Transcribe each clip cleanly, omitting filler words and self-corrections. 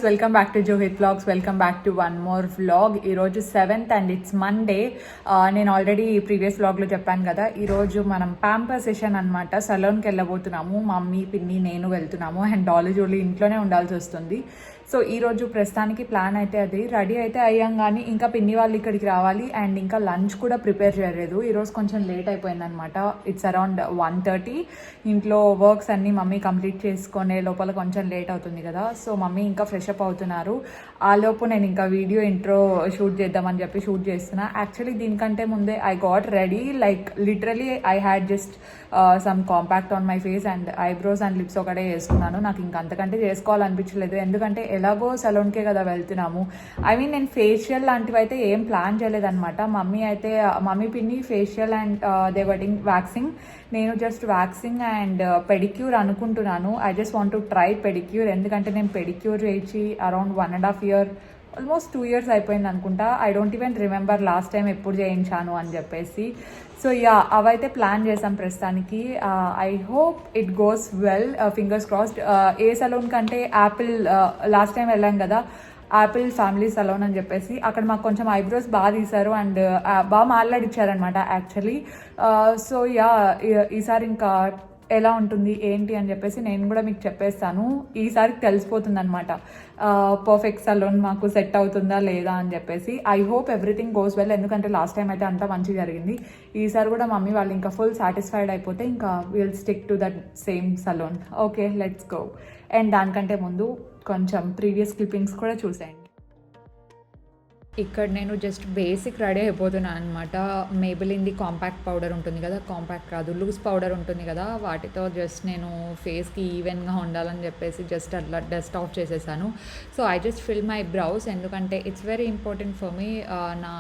Welcome back to Johith vlogs. Welcome back to one more vlog. ఈరోజు 7th and it's Monday. నేను already previous వ్లాగ్లో చెప్పాను కదా, ఈరోజు మనం ప్యాంపర్ సెషన్ అనమాట. సలూన్కి వెళ్ళబోతున్నాము. మమ్మీ, పిన్ని, నేను వెళ్తున్నాము. అండ్ డాలీ జోలీ ఇంట్లోనే ఉండాల్సి వస్తుంది. సో ఈరోజు ప్రస్తుతానికి ప్లాన్ అయితే అది రెడీ అయితే అయ్యాం, కానీ ఇంకా పిన్ని వాళ్ళు ఇక్కడికి రావాలి. అండ్ ఇంకా లంచ్ కూడా ప్రిపేర్ చేయలేదు. ఈరోజు కొంచెం లేట్ అయిపోయిందనమాట. It's around 1:30. ఇంట్లో వర్క్స్ అన్నీ మమ్మీ కంప్లీట్ చేసుకునే లోపల కొంచెం లేట్ అవుతుంది కదా. సో మమ్మీ ఇంకా ఫ్రెష్ అప్ అవుతున్నారు. ఆ లోపు నేను ఇంకా వీడియో ఇంట్రో షూట్ చేద్దామని చెప్పి షూట్ చేస్తున్నా. యాక్చువల్లీ దీనికంటే ముందే I got ready, like literally I had just some compact on my face and eyebrows and lips ఒకటే చేసుకున్నాను. నాకు ఇంకా అంతకంటే చేసుకోవాలనిపించలేదు, ఎందుకంటే ఎలాగో సలూన్కే కదా వెళ్తున్నాము. ఐ మీన్ నేను ఫేషియల్ లాంటివి అయితే ఏం ప్లాన్ చేయలేదన్నమాట. మమ్మీ పిన్ని facial and they wedding waxing, నేను జస్ట్ వ్యాక్సింగ్ అండ్ పెడిక్యూర్ అనుకుంటున్నాను. I just want to try pedicure, ఎందుకంటే నేను పెడిక్యూర్ చేసి అరౌండ్ 1.5 year, ఆల్మోస్ట్ 2 years అయిపోయింది అనుకుంటా. I don't even remember last time ఎప్పుడు చేయించాను అని చెప్పేసి. సో యా, అవైతే ప్లాన్ చేసాం ప్రస్తుతానికి. I hope it goes well, fingers crossed. A salon కంటే యాపిల్, లాస్ట్ టైం వెళ్ళాం కదా యాపిల్ ఫ్యామిలీ సలూన్ అని చెప్పేసి, అక్కడ మాకు కొంచెం ఐబ్రోస్ బాగా తీశారు అండ్ బాగా మాట్లాడిచ్చారనమాట యాక్చువల్లీ. సో యా, ఈసారి ఇంకా ఎలా ఉంటుంది ఏంటి అని చెప్పేసి నేను కూడా మీకు చెప్పేస్తాను. ఈసారి తెలిసిపోతుంది అనమాట పర్ఫెక్ట్ సలూన్ మాకు సెట్ అవుతుందా లేదా అని చెప్పేసి. I hope everything goes well, ఎందుకంటే లాస్ట్ టైం అయితే అంతా మంచిగా జరిగింది. ఈసారి కూడా మమ్మీ వాళ్ళు ఇంకా ఫుల్ సాటిస్ఫైడ్ అయిపోతే ఇంకా will stick to that same salon. Okay, let's go. And దానికంటే ముందు కొంచెం ప్రీవియస్ క్లిప్పింగ్స్ కూడా చూసేయండి. ఇక్కడ నేను జస్ట్ బేసిక్ రెడీ అయిపోతున్నాను అనమాట. మేబెలిన్ది కాంపాక్ట్ పౌడర్ ఉంటుంది కదా, కాంపాక్ట్ కాదు లూజ్ పౌడర్ ఉంటుంది కదా, వాటితో జస్ట్ నేను ఫేస్కి ఈవెన్గా ఉండాలని చెప్పేసి జస్ట్ అట్లా డస్ట్ ఆఫ్ చేసేసాను. So I just fill my brows, ఎందుకంటే it's very important for me. నా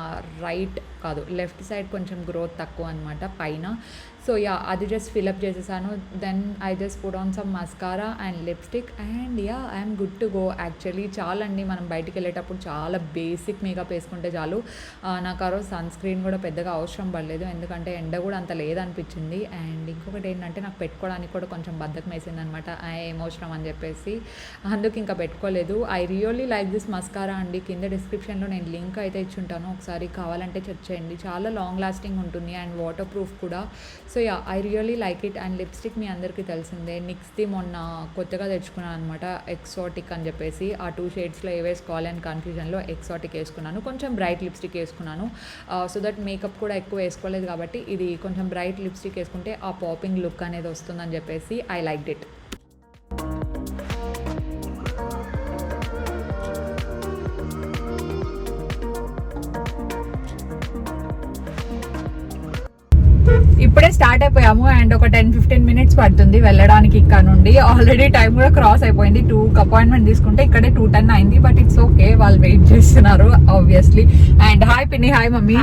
రైట్ కాదు లెఫ్ట్ సైడ్ కొంచెం గ్రోత్ తక్కువ అనమాట పైన. సో యా, అది జస్ట్ ఫిల్అప్ చేసేసాను. Then I just put on some mascara and lipstick and yeah, I'm good to go. Actually చాలండి, మనం బయటికి వెళ్ళేటప్పుడు చాలా బేసిక్ మేకప్ వేసుకుంటే చాలు. నాకు ఆ రోజు సన్ స్క్రీన్ కూడా పెద్దగా అవసరం పడలేదు, ఎందుకంటే ఎండ కూడా అంత లేదనిపించింది. అండ్ ఇంకొకటి ఏంటంటే నాకు పెట్టుకోవడానికి కూడా కొంచెం బద్ధకం వేసింది అనమాట. ఏమవసరం అని చెప్పేసి అందుకు ఇంకా పెట్టుకోలేదు. I really like this mascara అండి. కింద డిస్క్రిప్షన్లో నేను లింక్ అయితే ఇచ్చుంటాను, ఒకసారి కావాలంటే చెక్ చేయండి. చాలా లాంగ్ లాస్టింగ్ ఉంటుంది అండ్ వాటర్ ప్రూఫ్ కూడా. So yeah, I really like it. And lipstick మీ అందరికీ తెలిసిందే, నిక్స్ది మొన్న కొత్తగా తెచ్చుకున్నాను అనమాట, ఎక్సాటిక్ అని చెప్పేసి. ఆ 2 shadesలో ఏ వేసుకోవాలి అని కన్ఫ్యూజన్లో ఎక్సాటిక్ వేసుకున్నాను. కొంచెం బ్రైట్ లిప్స్టిక్ వేసుకున్నాను, సో దట్ మేకప్ కూడా ఎక్కువ వేసుకోలేదు కాబట్టి ఇది కొంచెం బ్రైట్ లిప్స్టిక్ వేసుకుంటే ఆ పాపింగ్ లుక్ అనేది వస్తుందని చెప్పేసి ఐ లైక్డ్ ఇట్. ఇప్పుడే స్టార్ట్ అయిపోయాము అండ్ ఒక 10-15 minutes పడుతుంది వెళ్ళడానికి ఇక్కడ నుండి. ఆల్రెడీ టైం కూడా క్రాస్ అయిపోయింది. 2కి అపాయింట్మెంట్ తీసుకుంటే ఇక్కడే 2:10 అయింది. బట్ ఇట్స్ ఓకే, వాళ్ళు వెయిట్ చేస్తున్నారు ఆబ్వియస్లీ. అండ్ హాయ్ పిన్ని, హాయ్ మమ్మీ.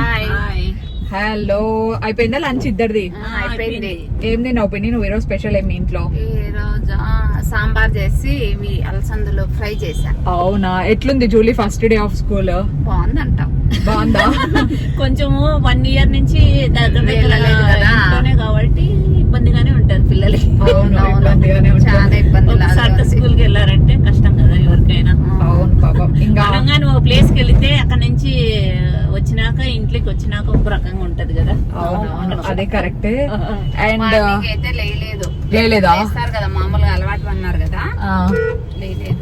హలో, అయిపోయిందా లంచ్ ఇద్దరిది? అయిపోయింది. ఏం తిన్నావు పిన్ని నువ్వు ఈరోజు? స్పెషల్ ఏమి ఇంట్లో? సాంబార్ చేసి ఇవి అలసందలు ఫ్రై చేశా. అవునా, ఎట్లుంది Julie first day of school? బాగుందంట. బాగుందా? కొంచెము 1 year నుంచి వెళ్ళలేదు కదా కాబట్టి ఇబ్బందిగానే ఉంటారు పిల్లలకి. చాలా ఇబ్బంది. స్కూల్ కి వెళ్ళారంటే కష్టం కదా ఎవరికైనా. అవును పాపం. ఇంకా నువ్వు ప్లేస్ కి వెళితే అక్కడ నుంచి వచ్చినాక ఇంట్లోకి వచ్చినాక ఒక రకంగా ఉంటది కదా. అవును, అదే కరెక్టే. అండ్ అయితే లేలేదా కదా, మామూలుగా అలవాటు అన్నారు కదా, లేదు.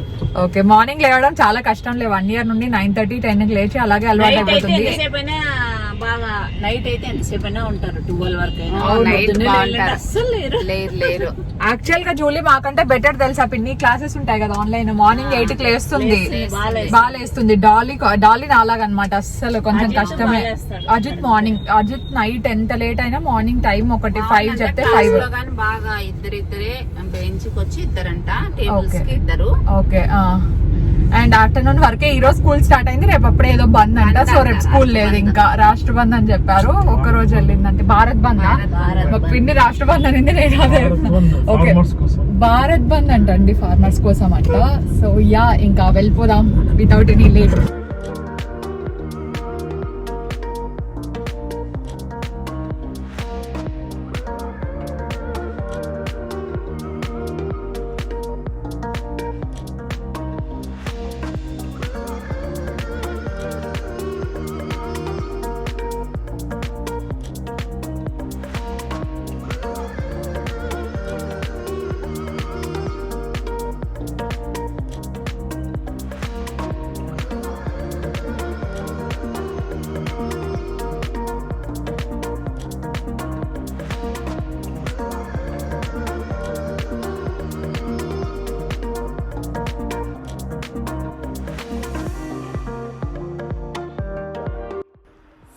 ఓకే, మార్నింగ్ లేవడం చాలా కష్టం. 1 year నుండి 9:30, 10కి లేచి అలాగే అలవాటు అయిపోతుంది. బాగా నైట్ అయితే ఎంతసేపు అయినా ఉంటారు, 12 వరకు. అస్సలు లేరు. యాక్చువల్ గా జూలీ మాకంటే బెటర్ తెలుసా పిన్ని, క్లాసెస్ ఉంటాయి కదా ఆన్లైన్. మార్నింగ్ 8కి లేస్తుంది, బాగా లేస్తుంది. డాలీ నాలాగనమాట, అస్సలు కొంచెం కష్టమే. అజిత్ నైట్ ఎంత లేట్ అయినా మార్నింగ్ టైం 5 చెప్తే 5. బాగా ఇద్దరే బెంచ్ కి వచ్చి ఇద్దరంట, టేబుల్స్ కి ఇద్దరు. ఓకే. అండ్ ఆఫ్టర్నూన్ వరకే. ఈ రోజు స్కూల్ స్టార్ట్ అయింది, రేపు అప్పుడే ఏదో బంద్ అంట. సో రేపు స్కూల్ లేదు, ఇంకా రాష్ట్ర బంద్ అని చెప్పారు. ఒక రోజు వెళ్ళిందంటే భారత్ బంద్. పిన్ని రాష్ట్ర బంద్ అనింది, నేను అదే. ఓకే, భారత్ బంద్ అంటండి, ఫార్మర్స్ కోసం అంట. సో యా, ఇంకా వెళ్ళిపోదాం వితౌట్ ఎనీ లేట్.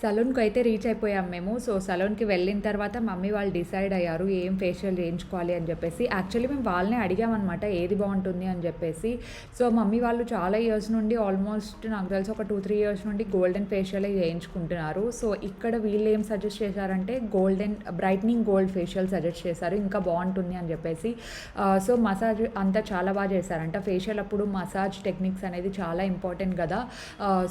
సలూన్కి అయితే రీచ్ అయిపోయాం మేము. సో సలూన్కి వెళ్ళిన తర్వాత మమ్మీ వాళ్ళు డిసైడ్ అయ్యారు ఏం ఫేషియల్ చేయించుకోవాలి అని చెప్పేసి. యాక్చువల్లీ మేము వాళ్ళనే అడిగామన్నమాట ఏది బాగుంటుంది అని చెప్పేసి. సో మమ్మీ వాళ్ళు చాలా ఇయర్స్ నుండి ఆల్మోస్ట్ నాకు తెలిసి ఒక 2-3 ఇయర్స్ నుండి గోల్డెన్ ఫేషియలే చేయించుకుంటున్నారు. సో ఇక్కడ వీళ్ళు ఏం సజెస్ట్ చేశారంటే బ్రైట్నింగ్ గోల్డ్ ఫేషియల్ సజెస్ట్ చేశారు, ఇంకా బాగుంటుంది అని చెప్పేసి. సో మసాజ్ అంతా చాలా బాగా చేశారంట. ఫేషియల్ అప్పుడు మసాజ్ టెక్నిక్స్ అనేది చాలా ఇంపార్టెంట్ కదా.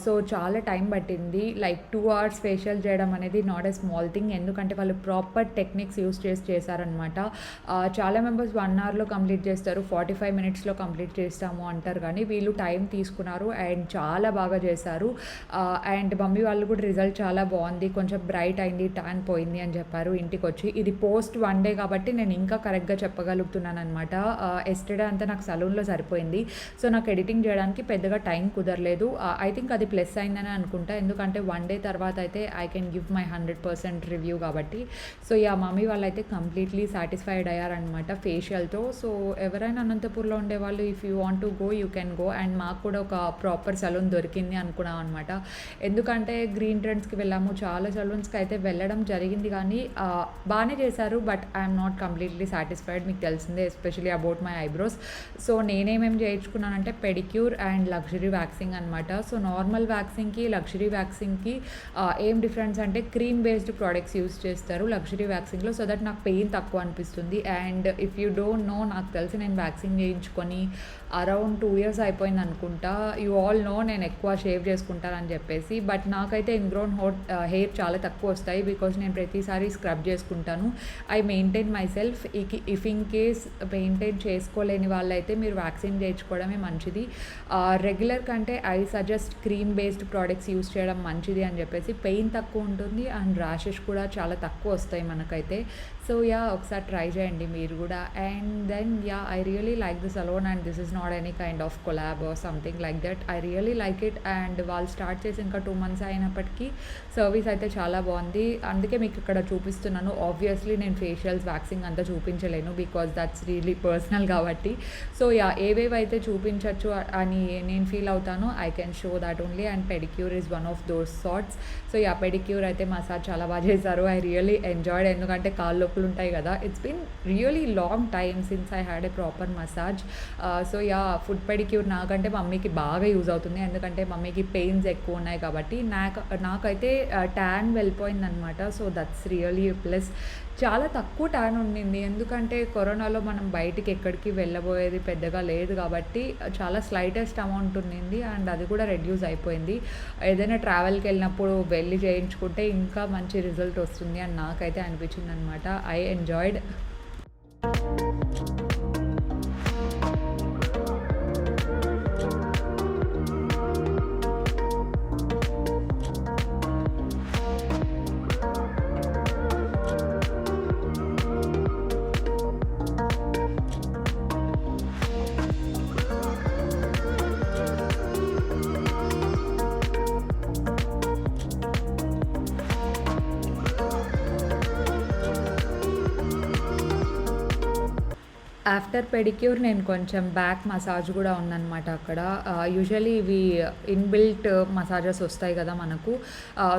సో చాలా టైం పట్టింది, లైక్ 2 hours ఫేషియల్ చేయడం అనేది నాట్ ఏ స్మాల్ థింగ్, ఎందుకంటే వాళ్ళు ప్రాపర్ టెక్నిక్స్ యూస్ చేశారనమాట. చాలా మెంబర్స్ 1 hourలో కంప్లీట్ చేస్తారు, 45 minutesలో కంప్లీట్ చేస్తాము అంటారు, కానీ వీళ్ళు టైం తీసుకున్నారు అండ్ చాలా బాగా చేశారు. అండ్ మమ్మీ వాళ్ళు కూడా రిజల్ట్ చాలా బాగుంది, కొంచెం బ్రైట్ అయింది, ట్యాన్ పోయింది అని చెప్పారు ఇంటికి వచ్చి. ఇది పోస్ట్ 1 day కాబట్టి నేను ఇంకా కరెక్ట్గా చెప్పగలుగుతున్నాను అనమాట. ఎస్టర్డే అంతా నాకు సలూన్లో సరిపోయింది, సో నాకు ఎడిటింగ్ చేయడానికి పెద్దగా టైం కుదరలేదు. ఐ థింక్ అది ప్లస్ అయిందని అనుకుంటా, ఎందుకంటే 1 day తర్వాత అయితే I can give my 100% review కాబట్టి. సో మమ్మీ వాళ్ళు అయితే కంప్లీట్లీ సాటిస్ఫైడ్ అయ్యారనమాట ఫేషియల్తో. సో ఎవరైనా అనంతపూర్లో ఉండేవాళ్ళు if you want to go you can go. And మాకు కూడా ఒక ప్రాపర్ సలూన్ దొరికింది అనుకున్నాం అనమాట, ఎందుకంటే గ్రీన్ ట్రెండ్స్కి వెళ్ళాము, చాలా సలూన్స్కి అయితే వెళ్ళడం జరిగింది, కానీ బాగానే చేశారు, but I'm not completely satisfied. మీకు తెలిసిందే especially about my eyebrows. So నేనేమేమి చేయించుకున్నానంటే పెడిక్యూర్ అండ్ లగ్జరీ వ్యాక్సింగ్ అనమాట. సో నార్మల్ వ్యాక్సింగ్కి లగ్జరీ వ్యాక్సింగ్కి ఏం డిఫరెన్స్ అంటే క్రీమ్ బేస్డ్ ప్రోడక్ట్స్ యూస్ చేస్తారు లగ్జరీ వ్యాక్సింగ్లో, సో దట్ నాకు పెయిన్ తక్కువ అనిపిస్తుంది. And if you don't know, నాకు తెలిసి నేను వ్యాక్సింగ్ చేయించుకొని అరౌండ్ 2 years అయిపోయింది అనుకుంటా. యూ ఆల్ నో నేను ఎక్కువ షేవ్ చేసుకుంటానని చెప్పేసి, బట్ నాకైతే ఇన్గ్రోన్ హెయిర్ చాలా తక్కువ వస్తాయి, బికాజ్ నేను ప్రతిసారి స్క్రబ్ చేసుకుంటాను. I maintain my self. If in case maintain చేసుకోలేని వాళ్ళైతే మీరు వ్యాక్సిన్ చేయించుకోవడమే మంచిది. రెగ్యులర్ కంటే I suggest cream based products use చేయడం మంచిది అని చెప్పేసి. పెయిన్ తక్కువ ఉంటుంది అండ్ ర్యాషెస్ కూడా చాలా తక్కువ వస్తాయి మనకైతే. సో ఒకసారి ట్రై చేయండి మీరు కూడా. And then I really like this alone and this is not any kind of collab or something like that. I really like it. And వాళ్ళు స్టార్ట్ చేసి ఇంకా 2 months అయినప్పటికీ సర్వీస్ అయితే చాలా బాగుంది, అందుకే మీకు ఇక్కడ చూపిస్తున్నాను. ఆబ్వియస్లీ నేను ఫేషియల్స్ వ్యాక్సింగ్ అంతా చూపించలేను, బికాజ్ దట్స్ రియలీ పర్సనల్ కాబట్టి. సో ఏవేవైతే చూపించవచ్చు అని నేను ఫీల్ అవుతానో I can show that only. And pedicure is one of those sorts. So pedicure అయితే మసాజ్ చాలా బాగా చేశారు. ఐ రియలీ ఎంజాయ్డ్, ఎందుకంటే కాళ్ళు నొప్పులు ఉంటాయి కదా. It's been really long time since I had a proper massage. So foot pedicure నాకంటే మమ్మీకి బాగా యూజ్ అవుతుంది, ఎందుకంటే మమ్మీకి పెయిన్స్ ఎక్కువ ఉన్నాయి కాబట్టి. నాకైతే ట్యాన్ వెళ్ళిపోయిందనమాట. So that's really plus. చాలా తక్కువ ట్యాన్ ఉండింది, ఎందుకంటే కరోనాలో మనం బయటికి ఎక్కడికి వెళ్ళబోయేది పెద్దగా లేదు కాబట్టి చాలా స్లైటెస్ట్ అమౌంట్ ఉండింది అండ్ అది కూడా రెడ్యూస్ అయిపోయింది. ఏదైనా ట్రావెల్కి వెళ్ళినప్పుడు వెళ్ళి చేయించుకుంటే ఇంకా మంచి రిజల్ట్ వస్తుంది అని నాకైతే అనిపించింది అనమాట. I enjoyed. ఆఫ్టర్ పెడిక్యూర్ నేను కొంచెం బ్యాక్ మసాజ్ కూడా ఉందన్నమాట అక్కడ. యూజువలీ ఇవి ఇన్బిల్ట్ మసాజెస్ వస్తాయి కదా మనకు.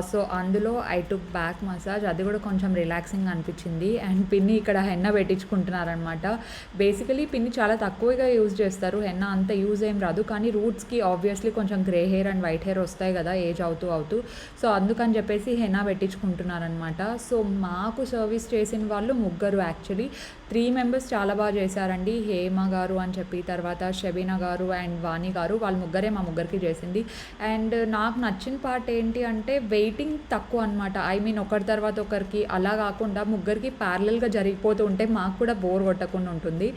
సో అందులో ఐ టుక్ బ్యాక్ మసాజ్, అది కూడా కొంచెం రిలాక్సింగ్ అనిపించింది. అండ్ పిన్ని ఇక్కడ హెన్న పెట్టించుకుంటున్నారనమాట. బేసికలీ పిన్ని చాలా తక్కువగా యూజ్ చేస్తారు, హెన్న అంత యూజ్ ఏం రాదు, కానీ రూట్స్కి ఆబ్వియస్లీ కొంచెం grey hair and white hair వస్తాయి కదా ఏజ్ అవుతూ. సో అందుకని చెప్పేసి హెన్న పెట్టించుకుంటున్నారనమాట. సో మాకు సర్వీస్ చేసిన వాళ్ళు 3 యాక్చువల్లీ. 3 members చాలా బాగా చేశారండి. హేమ గారు అని చెప్పి, తర్వాత షబీనా గారు అండ్ వాణి గారు, వాళ్ళ ముగ్గురే మా ముగ్గురికి చేసింది. అండ్ నాకు నచ్చిన పార్ట్ ఏంటి అంటే వెయిటింగ్ తక్కువ అనమాట. ఐ మీన్ ఒకరి తర్వాత ఒకరికి అలా కాకుండా ముగ్గురికి ప్యారలల్గా జరిగిపోతూ ఉంటే మాకు కూడా బోర్ కొట్టకుండా ఉంటుంది.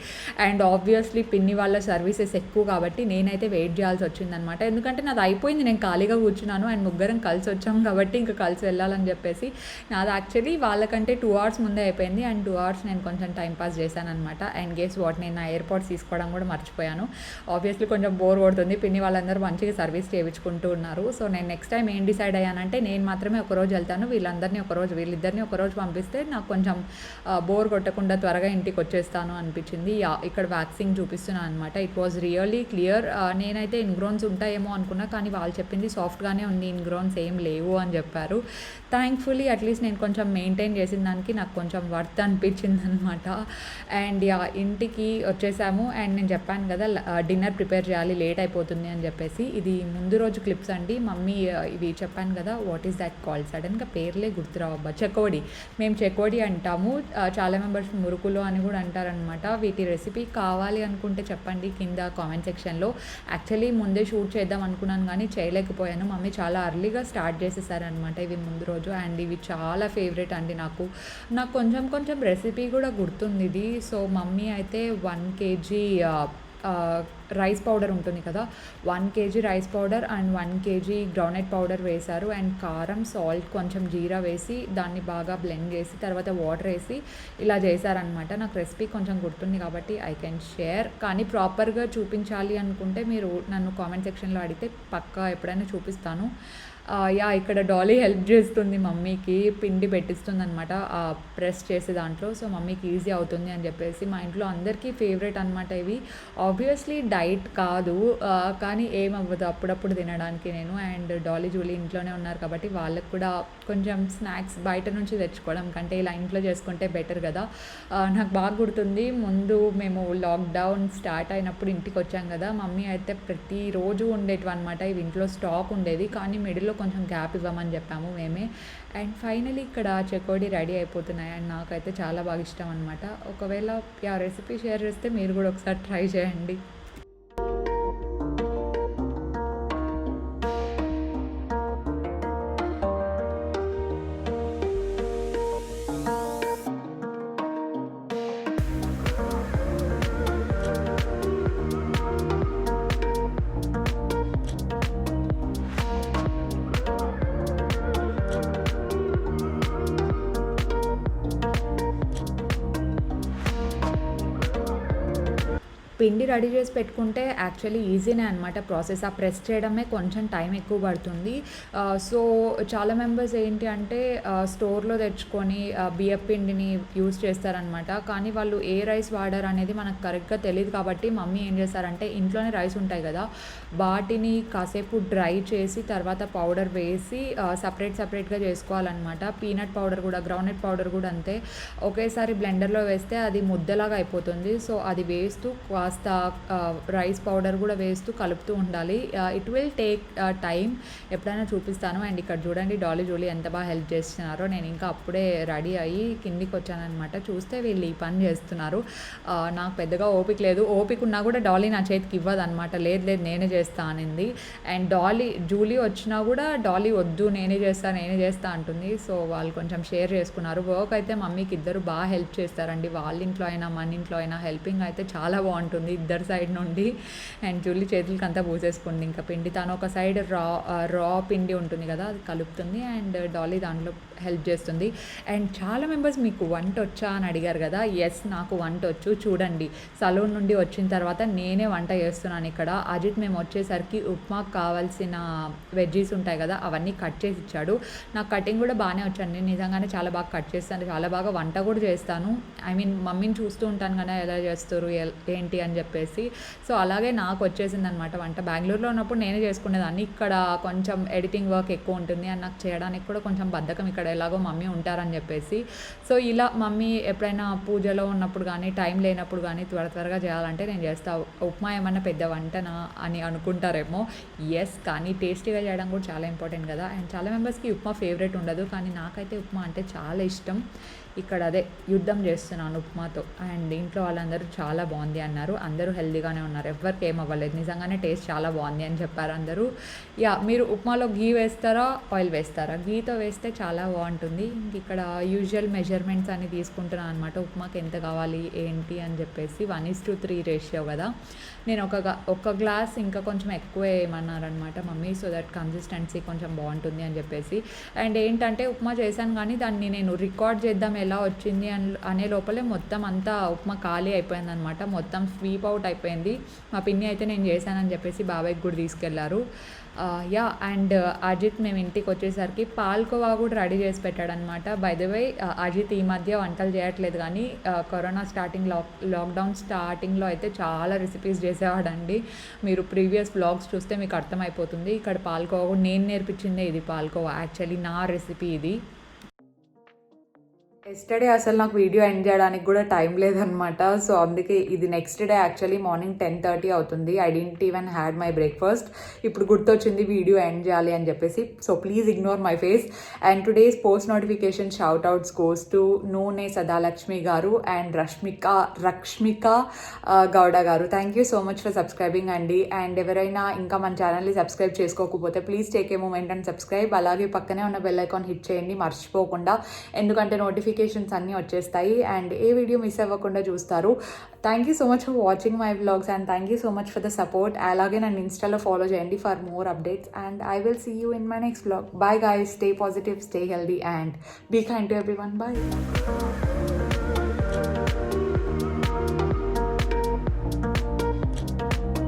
అండ్ ఆబ్వియస్లీ పిన్ని వాళ్ళ సర్వీసెస్ ఎక్కువ కాబట్టి నేనైతే వెయిట్ చేయాల్సి వచ్చిందనమాట, ఎందుకంటే నాది అయిపోయింది, నేను ఖాళీగా కూర్చున్నాను అండ్ ముగ్గురం కలిసి వచ్చాం కాబట్టి ఇంకా కలిసి వెళ్ళాలని చెప్పేసి. నాది యాక్చువల్లీ వాళ్ళకంటే 2 hours ముందే అయిపోయింది అండ్ 2 hours నేను కొంచెం టైం బ్రేక్ఫాస్ట్ చేశాను అనమాట. అండ్ గెస్ వాట్, నేను నా ఎయిర్పోర్ట్స్ తీసుకోవడం కూడా మర్చిపోయాను. ఆబ్వియస్లీ కొంచెం బోర్ కొడుతుంది, పిన్ని వాళ్ళందరూ మంచిగా సర్వీస్ చేయించుకుంటూ ఉన్నారు. సో నేను నెక్స్ట్ టైం ఏం డిసైడ్ అయ్యానంటే నేను మాత్రమే ఒకరోజు వెళ్తాను, వీళ్ళిద్దరిని ఒకరోజు పంపిస్తే నాకు కొంచెం బోర్ కొట్టకుండా త్వరగా ఇంటికి వచ్చేస్తాను అనిపించింది. ఇక్కడ వ్యాక్సింగ్ చూపిస్తున్నాను అనమాట. It was really clear. నేనైతే ఇన్గ్రోన్స్ ఉంటాయేమో అనుకున్నా, కానీ వాళ్ళు చెప్పింది సాఫ్ట్గానే ఉంది, ఇన్గ్రోన్స్ ఏం లేవు అని చెప్పారు. థ్యాంక్ఫుల్లీ అట్లీస్ట్ నేను కొంచెం మెయింటైన్ చేసిన దానికి నాకు కొంచెం వర్త్ అనిపించింది అనమాట. అండ్ ఇంటికి వచ్చేసాము. అండ్ నేను చెప్పాను కదా డిన్నర్ ప్రిపేర్ చేయాలి, లేట్ అయిపోతుంది అని చెప్పేసి. ఇది ముందు రోజు క్లిప్స్ అండి. మమ్మీ ఇవి చెప్పాను కదా, వాట్ ఈస్ దట్ కాల్డ్, సడన్గా పేర్లే గుర్తురావు అబ్బా. చెకోడి, మేము చెకోడి అంటాము, చాలా మెంబర్స్ మురుకులు అని కూడా అంటారనమాట. వీటి రెసిపీ కావాలి అనుకుంటే చెప్పండి కింద కామెంట్ సెక్షన్లో. యాక్చువల్లీ ముందే షూట్ చేద్దాం అనుకున్నాను కానీ చేయలేకపోయాను. మమ్మీ చాలా అర్లీగా స్టార్ట్ చేసేసారనమాట ఇవి ముందు రోజు. అండ్ ఇవి చాలా ఫేవరెట్ అండి నాకు కొంచెం రెసిపీ కూడా గుర్తుంది ఇది. సో మమ్మీ అయితే 1 kg రైస్ పౌడర్ ఉంటుంది కదా, 1 kg rice powder and 1 kg groundnut powder వేశారు. అండ్ కారం, సాల్ట్, కొంచెం జీరా వేసి దాన్ని బాగా బ్లెండ్ చేసి తర్వాత వాటర్ వేసి ఇలా చేశారనమాట. నాకు రెసిపీ కొంచెం గుర్తుంది కాబట్టి ఐ కెన్ షేర్. కానీ ప్రాపర్గా చూపించాలి అనుకుంటే మీరు నన్ను కామెంట్ సెక్షన్లో అడిగితే పక్కా ఎప్పుడైనా చూపిస్తాను. ఇక్కడ డాలీ హెల్ప్ చేస్తుంది మమ్మీకి, పిండి పెట్టిస్తుంది అనమాట ప్రెస్ చేసే దాంట్లో. సో మమ్మీకి ఈజీ అవుతుంది అని చెప్పేసి. మా ఇంట్లో అందరికీ ఫేవరెట్ అనమాట ఇవి. ఆబ్వియస్లీ డైట్ కాదు, కానీ ఏమవ్వదు అప్పుడప్పుడు తినడానికి నేను. అండ్ డాలీ, జూలీ ఇంట్లోనే ఉన్నారు కాబట్టి వాళ్ళకు కూడా కొంచెం స్నాక్స్ బయట నుంచి తెచ్చుకోవడం కంటే ఇలా ఇంట్లో చేసుకుంటే బెటర్ కదా. నాకు బాగా గుర్తుంది, ముందు మేము లాక్డౌన్ స్టార్ట్ అయినప్పుడు ఇంటికి వచ్చాం కదా, మమ్మీ అయితే ప్రతిరోజు ఉండేటివి అనమాట ఇవి ఇంట్లో స్టాక్ ఉండేది. కానీ మిడిల్లో కొంచెం గ్యాప్ ఇవ్వమని చెప్పాము మేమే. అండ్ ఫైనలీ ఇక్కడ చెకోడి రెడీ అయిపోతున్నాయి. అండ్ నాకైతే చాలా బాగా ఇష్టం అనమాట. ఒకవేళ ఆ రెసిపీ షేర్ చేస్తే మీరు కూడా ఒకసారి ట్రై చేయండి. పిండి రెడీ చేసి పెట్టుకుంటే యాక్చువల్లీ ఈజీనే అనమాట ప్రాసెస్. ఆ ప్రెస్ చేయడమే కొంచెం టైం ఎక్కువ పడుతుంది. సో చాలా మెంబర్స్ ఏంటి అంటే స్టోర్లో తెచ్చుకొని బియ్యం పిండిని యూజ్ చేస్తారనమాట. కానీ వాళ్ళు ఏ రైస్ వాడారు అనేది మనకు కరెక్ట్గా తెలియదు కాబట్టి మమ్మీ ఏం చేస్తారంటే ఇంట్లోనే రైస్ ఉంటాయి కదా, వాటిని కాసేపు డ్రై చేసి తర్వాత పౌడర్ వేసి సపరేట్గా చేసుకోవాలన్నమాట. పీనట్ పౌడర్ కూడా, గ్రౌండ్నట్ పౌడర్ కూడా అంతే. ఒకేసారి బ్లెండర్లో వేస్తే అది ముద్దలాగా అయిపోతుంది. సో అది వేస్తూ కాస్త రైస్ పౌడర్ కూడా వేస్తూ కలుపుతూ ఉండాలి. ఇట్ విల్ టేక్ టైం, ఎప్పుడైనా చూపిస్తాను. అండ్ ఇక్కడ చూడండి డాలీ, జూలీ ఎంత బాగా హెల్ప్ చేస్తున్నారో. నేను ఇంకా అప్పుడే రెడీ అయ్యి కిందికి వచ్చానమాట. చూస్తే వీళ్ళు ఈ పని చేస్తున్నారు. నాకు పెద్దగా ఓపిక లేదు. ఓపిక ఉన్నా కూడా డాలీ నా చేతికి ఇవ్వదు అనమాట. లేదు నేనే చేస్తా అనింది. అండ్ జూలీ వచ్చినా కూడా డాలీ వద్దు నేనే చేస్తా అంటుంది. సో వాళ్ళు కొంచెం షేర్ చేసుకున్నారు. వర్క్ అయితే మమ్మీకి ఇద్దరు బాగా హెల్ప్ చేస్తారండి. వాళ్ళ ఇంట్లో అయినా మన ఇంట్లో అయినా హెల్పింగ్ అయితే చాలా బాగుంటుంది ఇద్దరు సైడ్ నుండి. అండ్ జూలీ చేతులకి అంతా పూసేసుకుంది ఇంకా పిండి. తను ఒక సైడ్ రా పిండి ఉంటుంది కదా అది కలుపుతుంది, అండ్ డాలీ దాంట్లో హెల్ప్ చేస్తుంది. అండ్ చాలా మెంబర్స్ మీకు వంట వచ్చా అని అడిగారు కదా. ఎస్, నాకు వంట వచ్చు. చూడండి, సలూన్ నుండి వచ్చిన తర్వాత నేనే వంట చేస్తున్నాను ఇక్కడ. అజిత్ మేము వచ్చేసరికి ఉప్మాకు కావాల్సిన వెజ్జీస్ ఉంటాయి కదా అవన్నీ కట్ చేసి ఇచ్చాడు. నాకు కటింగ్ కూడా బాగానే వచ్చండి, నిజంగానే చాలా బాగా కట్ చేస్తాను, చాలా బాగా వంట కూడా చేస్తాను. ఐ మీన్ మమ్మీని చూస్తూ ఉంటాను కదా ఎలా చేస్తారు ఏంటి అని చెప్పేసి. సో అలాగే నాకు వచ్చేసింది అనమాట వంట. బెంగళూరులో ఉన్నప్పుడు నేనే చేసుకునేదాన్ని. ఇక్కడ కొంచెం ఎడిటింగ్ వర్క్ ఎక్కువ ఉంటుంది అని నాకు చేయడానికి కూడా కొంచెం బద్ధకం. ఇక్కడ ఎలాగో మమ్మీ ఉంటారని చెప్పేసి. సో ఇలా మమ్మీ ఎప్పుడైనా పూజలో ఉన్నప్పుడు కానీ టైం లేనప్పుడు కానీ త్వరగా చేయాలంటే నేను చేస్తా. ఉప్మా ఏమన్నా పెద్ద వంటనా అని అనుకుంటారేమో. ఎస్, కానీ టేస్టీగా చేయడం కూడా చాలా ఇంపార్టెంట్ కదా. అండ్ చాలా మెంబర్స్కి ఉప్మా ఫేవరెట్ ఉండదు, కానీ నాకైతే ఉప్మా అంటే చాలా ఇష్టం. ఇక్కడ అదే యుద్ధం చేస్తున్నాను ఉప్మాతో. అండ్ ఇంట్లో వాళ్ళందరూ చాలా బాగుంది అన్నారు. అందరూ హెల్దీగానే ఉన్నారు, ఎవరికి ఏం అవ్వలేదు. నిజంగానే టేస్ట్ చాలా బాగుంది అని చెప్పారు అందరూ. మీరు ఉప్మాలో గీ వేస్తారా, ఆయిల్ వేస్తారా? గీతో వేస్తే చాలా బాగుంటుంది. ఇక్కడ యూజువల్ మెజర్మెంట్స్ అని తీసుకుంటున్నాను అనమాట. ఉప్మాకి ఎంత కావాలి ఏంటి అని చెప్పేసి 1:3 రేషియో కదా. నేను ఒక గ్లాస్ ఇంకా కొంచెం ఎక్కువ ఏమన్నారనమాట మమ్మీ, సో దట్ కన్సిస్టెన్సీ కొంచెం బాగుంటుంది అని చెప్పేసి. అండ్ ఏంటంటే ఉప్మా చేశాను కానీ దాన్ని నేను రికార్డ్ చేద్దాం ఎలా వచ్చింది అనే లోపలే మొత్తం అంతా ఉప్మా ఖాళీ అయిపోయిందనమాట. మొత్తం స్వీప్ అవుట్ అయిపోయింది. మా పిన్ని అయితే నేను చేశానని చెప్పేసి బాబాయ్కి కూడా తీసుకెళ్లారు. యా అండ్ అజిత్ మేము ఇంటికి వచ్చేసరికి పాల్కోవా కూడా రెడీ చేసి పెట్టాడనమాట. బై ద వే అజిత్ ఈ మధ్య వంటలు చేయట్లేదు, కానీ కరోనా లాక్డౌన్ స్టార్టింగ్లో అయితే చాలా రెసిపీస్ చేసేవాడండి. మీరు ప్రీవియస్ వ్లాగ్స్ చూస్తే మీకు అర్థమైపోతుంది. ఇక్కడ పాల్కోవా కూడా నేను నేర్పించిందే, ఇది పాల్కోవా యాక్చువల్లీ నా రెసిపీ ఇది. ఎస్టర్డే అసలు నాకు వీడియో ఎండ్ చేయడానికి కూడా టైం లేదనమాట. సో అందుకే ఇది నెక్స్ట్ డే యాక్చువల్లీ మార్నింగ్ 10:30 అవుతుంది. I didn't even had my breakfast. ఇప్పుడు గుర్తొచ్చింది వీడియో ఎండ్ చేయాలి అని చెప్పేసి. So please ignore my face. And today's post notification shout outs goes to Nune Sadalakshmi గారు అండ్ రక్ష్మిక గౌడ గారు. Thank you so much for subscribing అండి. And ఎవరైనా ఇంకా మన ఛానల్ని సబ్స్క్రైబ్ చేసుకోకపోతే please take a moment and subscribe. అలాగే పక్కనే ఉన్న బెల్ ఐకాన్ హిట్ చేయండి మర్చిపోకుండా, ఎందుకంటే నోటిఫికేషన్స్ అన్నీ వచ్చేస్తాయి అండ్ ఏ వీడియో మిస్ అవ్వకుండా చూస్తారు. Thank you so much for watching my vlogs and thank you so much for the support. అలాగే నన్ను ఇన్స్టాలో ఫాలో చేయండి for more updates and I will see you in my next vlog. Bye guys, stay positive, stay healthy and be kind to everyone. Bye.